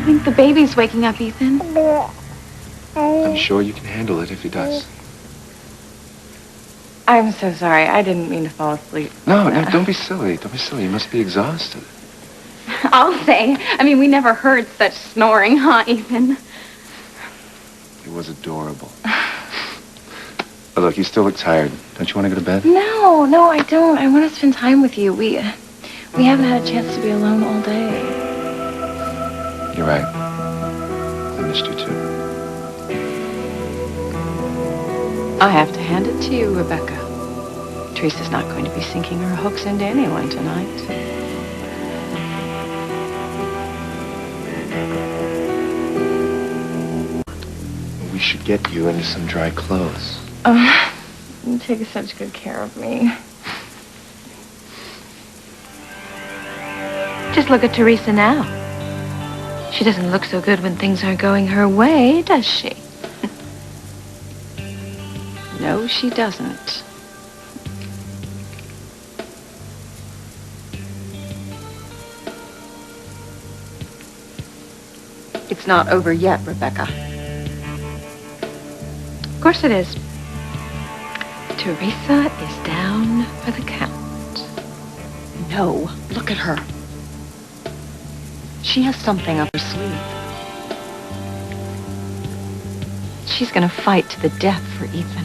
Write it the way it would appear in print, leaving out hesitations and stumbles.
think the baby's waking up, Ethan? I'm sure you can handle it if he does. I'm so sorry. I didn't mean to fall asleep. No, don't be silly. Don't be silly. You must be exhausted. I'll say. I mean, we never heard such snoring, huh, Ethan? It was adorable. But look, you still look tired. Don't you want to go to bed? No, I don't. I want to spend time with you. We haven't had a chance to be alone all day. You're right. I missed you too. I have to hand it to you, Rebecca. Teresa's not going to be sinking her hooks into anyone tonight. We should get you into some dry clothes. You take such good care of me. Just look at Teresa now. She doesn't look so good when things aren't going her way, does she? No, she doesn't. It's not over yet, Rebecca. Of course it is. Teresa is down for the count. No, look at her. She has something up her sleeve. She's gonna fight to the death for Ethan.